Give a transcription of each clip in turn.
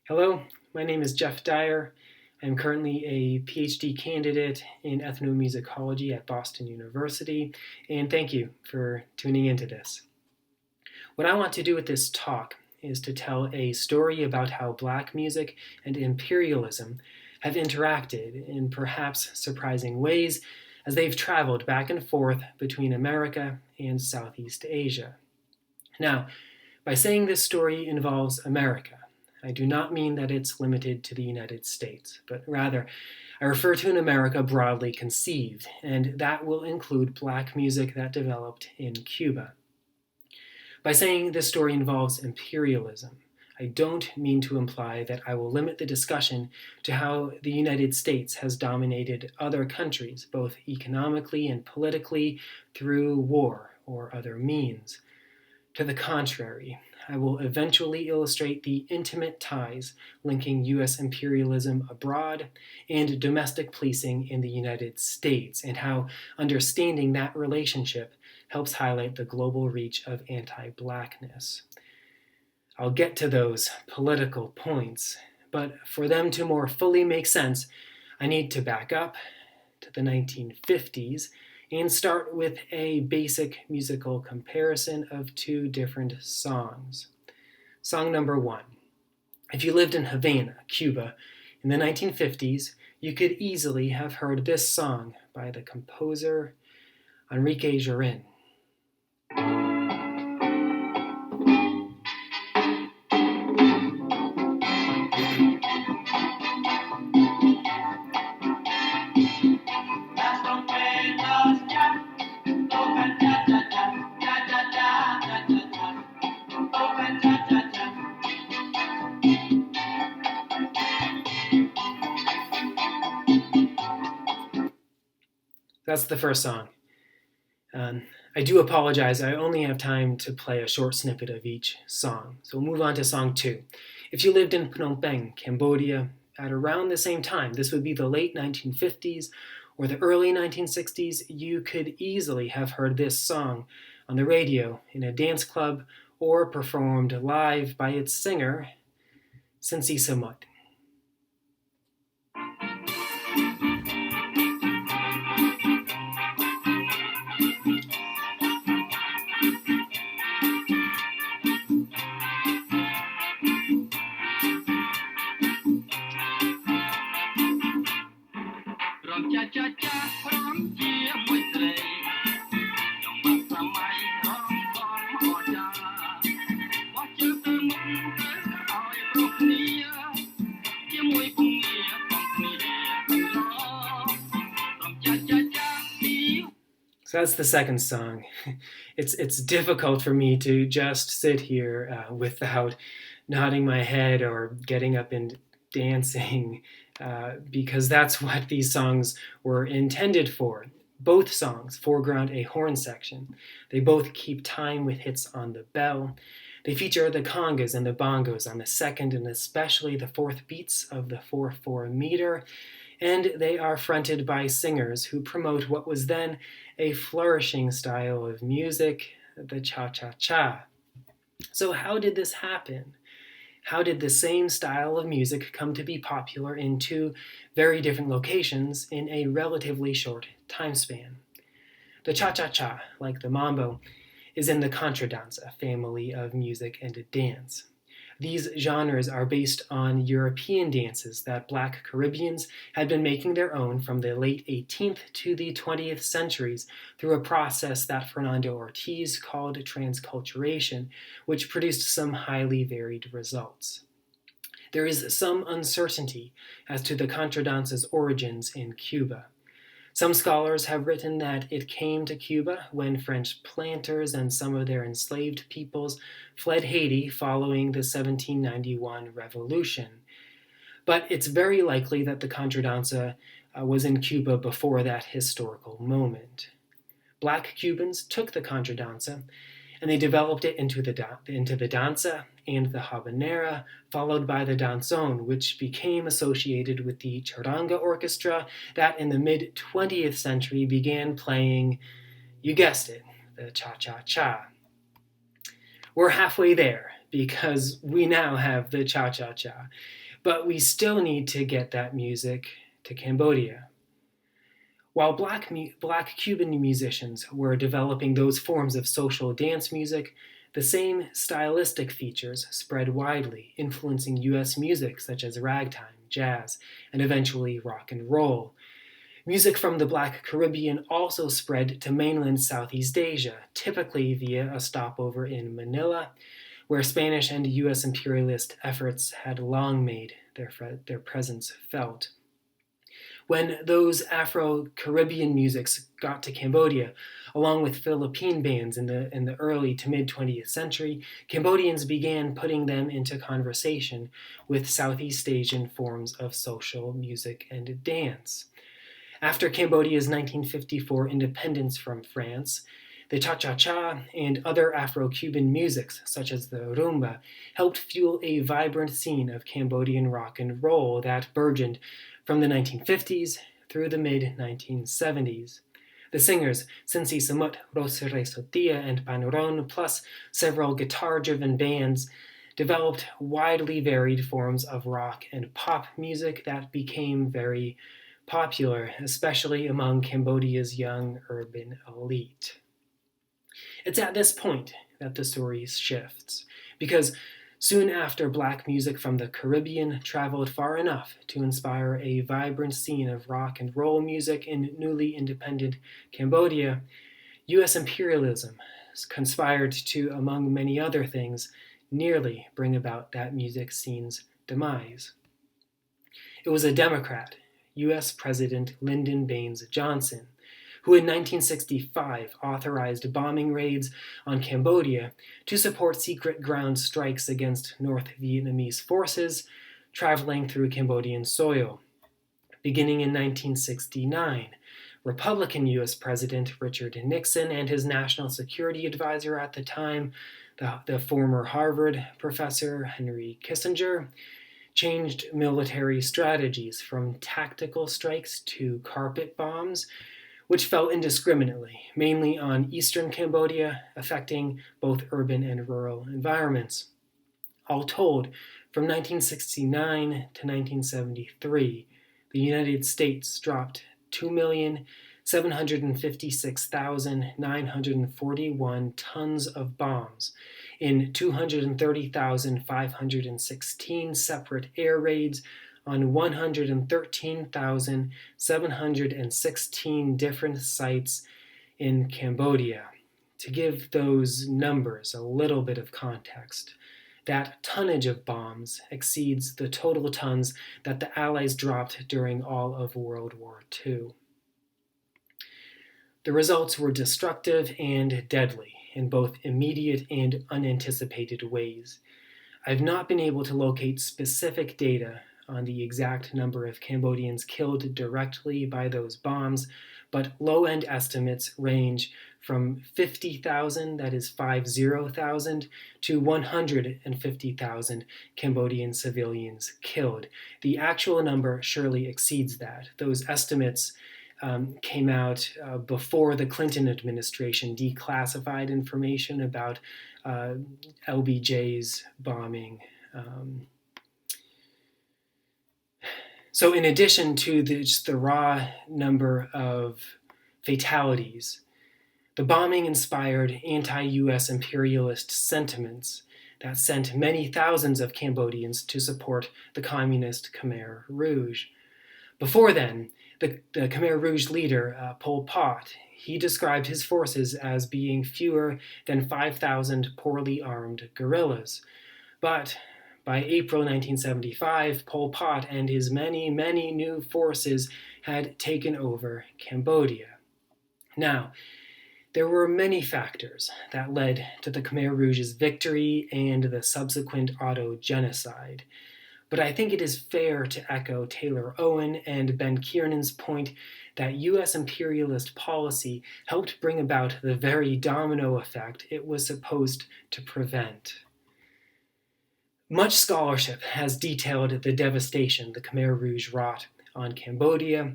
Hello, my name is Dyer. I'm currently a Ph.D. candidate in ethnomusicology at Boston University, and thank you for tuning into this. What I want to do with this talk is to tell a story about how Black music and imperialism have interacted in perhaps surprising ways as they've traveled back and forth between America and Southeast Asia. Now, by saying this story involves America, I do not mean that it's limited to the United States, but rather I refer to an America broadly conceived, and that will include Black music that developed in Cuba. By saying this story involves imperialism, I don't mean to imply that I will limit the discussion to how the United States has dominated other countries, both economically and politically, through war or other means. To the contrary, I will eventually illustrate the intimate ties linking U.S. imperialism abroad and domestic policing in the United States, and how understanding that relationship helps highlight the global reach of anti-Blackness. I'll get to those political points, but for them to more fully make sense, I need to back up to the 1950s and start with a basic musical comparison of two different songs. Song number one. If you lived in Havana, Cuba, in the 1950s, you could easily have heard this song by the composer Enrique Jorrin. That's the first song. I do apologize, I only have time to play a short snippet of each song. So we'll move on to song two. If you lived in Phnom Penh, Cambodia, at around the same time, this would be the late 1950s or the early 1960s, you could easily have heard this song on the radio, in a dance club, or performed live by its singer, Cincy Samut. So that's the second song. It's difficult for me to just sit here without nodding my head or getting up and dancing because that's what these songs were intended for. Both songs foreground a horn section. They both keep time with hits on the bell. They feature the congas and the bongos on the second and especially the fourth beats of the 4/4 meter, and they are fronted by singers who promote what was then a flourishing style of music, the cha-cha-cha. So how did this happen? How did the same style of music come to be popular in two very different locations in a relatively short time span? The cha-cha-cha, like the mambo, is in the contradanza family of music and dance. These genres are based on European dances that Black Caribbeans had been making their own from the late 18th to the 20th centuries through a process that Fernando Ortiz called transculturation, which produced some highly varied results. There is some uncertainty as to the contradanza's origins in Cuba. Some scholars have written that it came to Cuba when French planters and some of their enslaved peoples fled Haiti following the 1791 revolution. But it's very likely that the contradanza was in Cuba before that historical moment. Black Cubans took the contradanza and they developed it into the danza and the habanera, followed by the danzón, which became associated with the charanga orchestra that in the mid-20th century began playing, you guessed it, the cha-cha-cha. We're halfway there, because we now have the cha-cha-cha. But we still need to get that music to Cambodia. While black Cuban musicians were developing those forms of social dance music, the same stylistic features spread widely, influencing US music such as ragtime, jazz, and eventually rock and roll. Music from the Black Caribbean also spread to mainland Southeast Asia, typically via a stopover in Manila, where Spanish and US imperialist efforts had long made their presence felt. When those Afro-Caribbean musics got to Cambodia, along with Philippine bands in the early to mid-20th century, Cambodians began putting them into conversation with Southeast Asian forms of social music and dance. After Cambodia's 1954 independence from France, the cha-cha-cha and other Afro-Cuban musics, such as the rumba, helped fuel a vibrant scene of Cambodian rock and roll that burgeoned from the 1950s through the mid-1970s. The singers Cincy Samut, Rosere Sotia, and Panoron, plus several guitar-driven bands, developed widely varied forms of rock and pop music that became very popular, especially among Cambodia's young urban elite. It's at this point that the story shifts, because soon after black music from the Caribbean traveled far enough to inspire a vibrant scene of rock and roll music in newly independent Cambodia, US imperialism conspired to, among many other things, nearly bring about that music scene's demise. It was a Democrat, US President Lyndon Baines Johnson, who in 1965 authorized bombing raids on Cambodia to support secret ground strikes against North Vietnamese forces traveling through Cambodian soil. Beginning in 1969, Republican US President Richard Nixon and his national security advisor at the time, the former Harvard professor Henry Kissinger, changed military strategies from tactical strikes to carpet bombs, which fell indiscriminately, mainly on eastern Cambodia, affecting both urban and rural environments. All told, from 1969 to 1973, the United States dropped 2,756,941 tons of bombs in 230,516 separate air raids on 113,716 different sites in Cambodia. To give those numbers a little bit of context, that tonnage of bombs exceeds the total tons that the Allies dropped during all of World War II. The results were destructive and deadly in both immediate and unanticipated ways. I've not been able to locate specific data on the exact number of Cambodians killed directly by those bombs, but low-end estimates range from 50,000, that is 50,000, to 150,000 Cambodian civilians killed. The actual number surely exceeds that. Those estimates came out before the Clinton administration declassified information about LBJ's bombing. So in addition to just the raw number of fatalities, the bombing inspired anti-US imperialist sentiments that sent many thousands of Cambodians to support the communist Khmer Rouge. Before then, the Khmer Rouge leader, Pol Pot, he described his forces as being fewer than 5,000 poorly armed guerrillas. But by April 1975, Pol Pot and his many, many new forces had taken over Cambodia. Now, there were many factors that led to the Khmer Rouge's victory and the subsequent auto-genocide. But I think it is fair to echo Taylor Owen and Ben Kiernan's point that US imperialist policy helped bring about the very domino effect it was supposed to prevent. Much scholarship has detailed the devastation the Khmer Rouge wrought on Cambodia,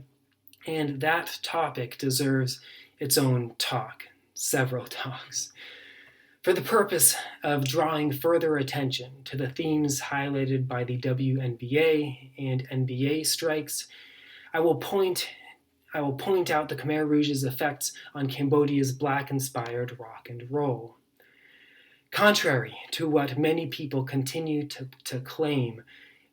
and that topic deserves its own talk, several talks. For the purpose of drawing further attention to the themes highlighted by the WNBA and NBA strikes, I will point out the Khmer Rouge's effects on Cambodia's Black-inspired rock and roll. Contrary to what many people continue to claim,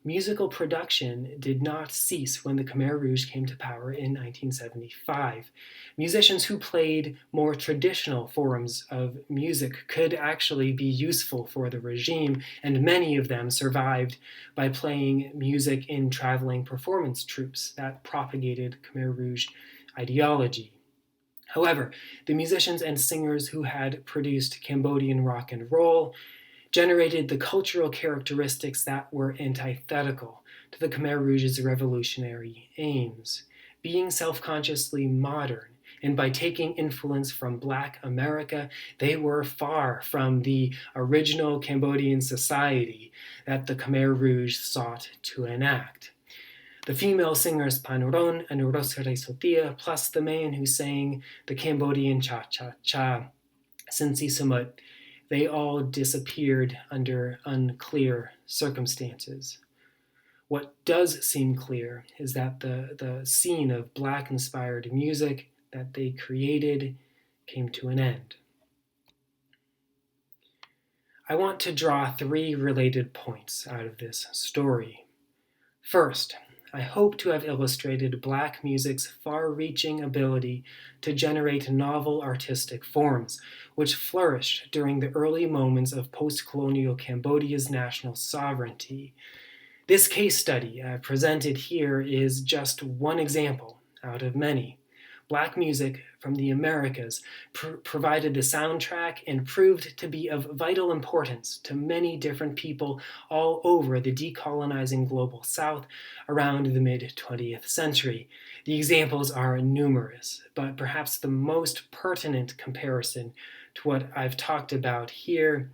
musical production did not cease when the Khmer Rouge came to power in 1975. Musicians who played more traditional forms of music could actually be useful for the regime, and many of them survived by playing music in traveling performance troupes that propagated Khmer Rouge ideology. However, the musicians and singers who had produced Cambodian rock and roll generated the cultural characteristics that were antithetical to the Khmer Rouge's revolutionary aims. Being self-consciously modern, and by taking influence from Black America, they were far from the original Cambodian society that the Khmer Rouge sought to enact. The female singers Panron and Rosere Sotia, plus the man who sang the Cambodian cha-cha-cha, Sinsi Sumut, they all disappeared under unclear circumstances. What does seem clear is that the scene of Black-inspired music that they created came to an end. I want to draw 3 related points out of this story. First, I hope to have illustrated Black music's far-reaching ability to generate novel artistic forms, which flourished during the early moments of post-colonial Cambodia's national sovereignty. This case study presented here is just one example out of many. Black music from the Americas provided the soundtrack and proved to be of vital importance to many different people all over the decolonizing global South around the mid-20th century. The examples are numerous, but perhaps the most pertinent comparison to what I've talked about here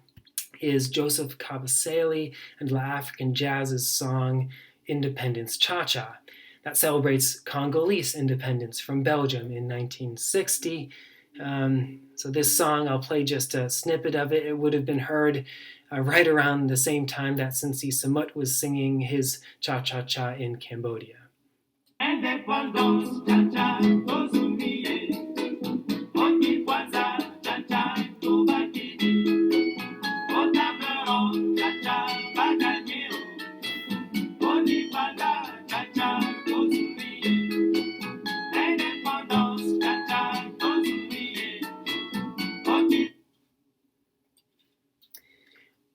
is Joseph Kabasele and La African Jazz's song Independence Cha-Cha, that celebrates Congolese independence from Belgium in 1960. So this song, I'll play just a snippet of it. It would have been heard right around the same time that Sinsi Samut was singing his cha-cha-cha in Cambodia.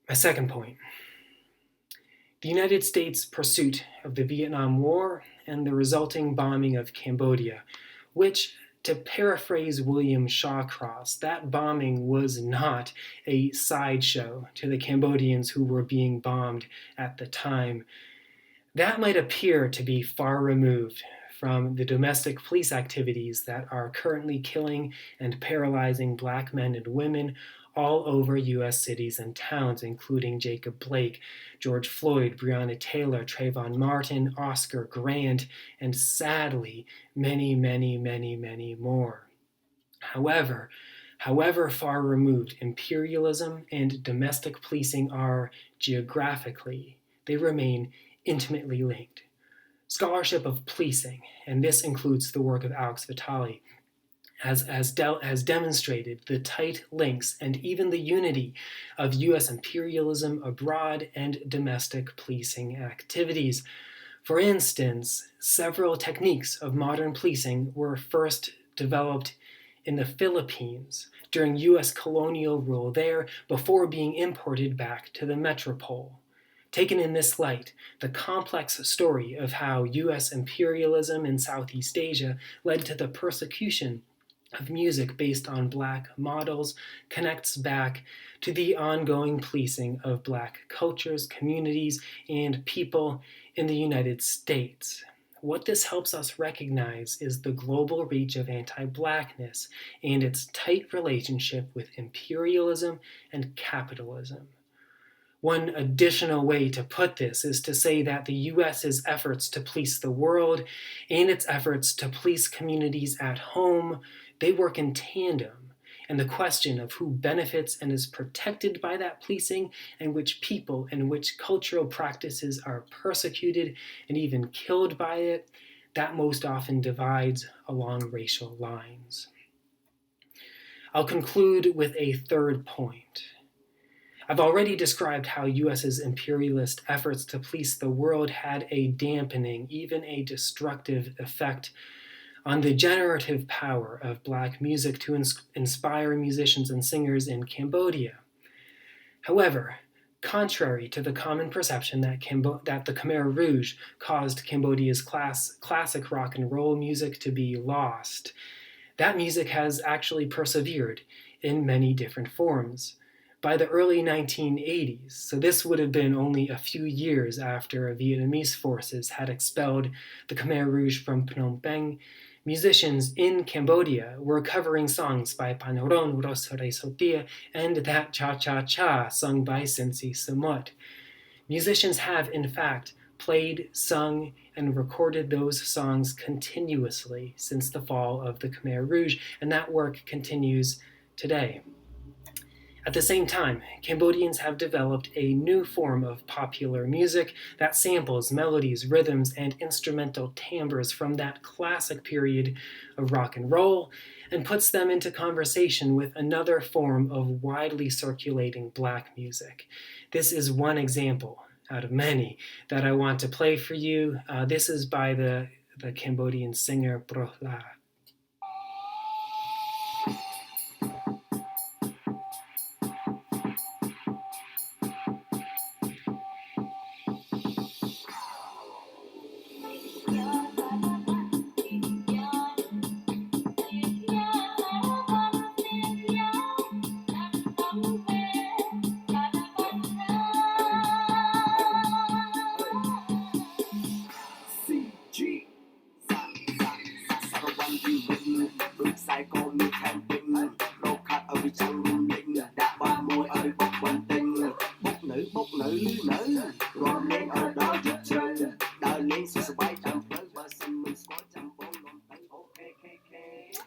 My second point, the United States' pursuit of the Vietnam War and the resulting bombing of Cambodia, which, to paraphrase William Shawcross, that bombing was not a sideshow to the Cambodians who were being bombed at the time. That might appear to be far removed from the domestic police activities that are currently killing and paralyzing Black men and women all over U.S. cities and towns, including Jacob Blake, George Floyd, Breonna Taylor, Trayvon Martin, Oscar Grant, and sadly, many, many, many, many more. However far removed imperialism and domestic policing are geographically, they remain intimately linked. Scholarship of policing, and this includes the work of Alex Vitale, has demonstrated the tight links and even the unity of U.S. imperialism abroad and domestic policing activities. For instance, several techniques of modern policing were first developed in the Philippines during U.S. colonial rule there before being imported back to the metropole. Taken in this light, the complex story of how U.S. imperialism in Southeast Asia led to the persecution of music based on Black models connects back to the ongoing policing of Black cultures, communities, and people in the United States. What this helps us recognize is the global reach of anti-Blackness and its tight relationship with imperialism and capitalism. One additional way to put this is to say that the U.S.'s efforts to police the world and its efforts to police communities at home, they work in tandem. and the question of who benefits and is protected by that policing, and which people and which cultural practices are persecuted and even killed by it, that most often divides along racial lines. I'll conclude with a third point. I've already described how US's imperialist efforts to police the world had a dampening, even a destructive effect on the generative power of Black music to inspire musicians and singers in Cambodia. However, contrary to the common perception that the Khmer Rouge caused Cambodia's classic rock and roll music to be lost, that music has actually persevered in many different forms. By the early 1980s, so this would have been only a few years after Vietnamese forces had expelled the Khmer Rouge from Phnom Penh, musicians in Cambodia were covering songs by Panoron Rosare Sotia and That Cha-Cha-Cha sung by Sensi Samut. Musicians have, in fact, played, sung, and recorded those songs continuously since the fall of the Khmer Rouge, and that work continues today. At the same time, Cambodians have developed a new form of popular music that samples melodies, rhythms, and instrumental timbres from that classic period of rock and roll and puts them into conversation with another form of widely circulating Black music. This is one example out of many that I want to play for you. This is by the Cambodian singer Pro La.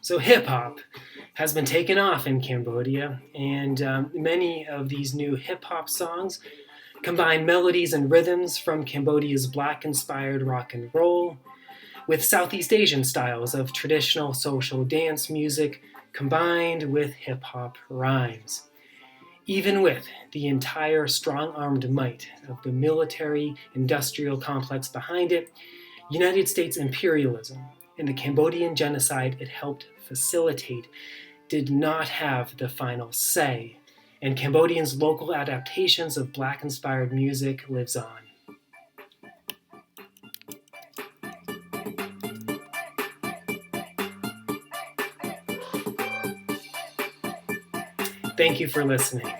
So hip-hop has been taken off in Cambodia, and many of these new hip-hop songs combine melodies and rhythms from Cambodia's Black-inspired rock and roll with Southeast Asian styles of traditional social dance music combined with hip-hop rhymes. Even with the entire strong-armed might of the military-industrial complex behind it, United States imperialism and the Cambodian genocide it helped facilitate did not have the final say, and Cambodians' local adaptations of Black-inspired music lives on. Thank you for listening.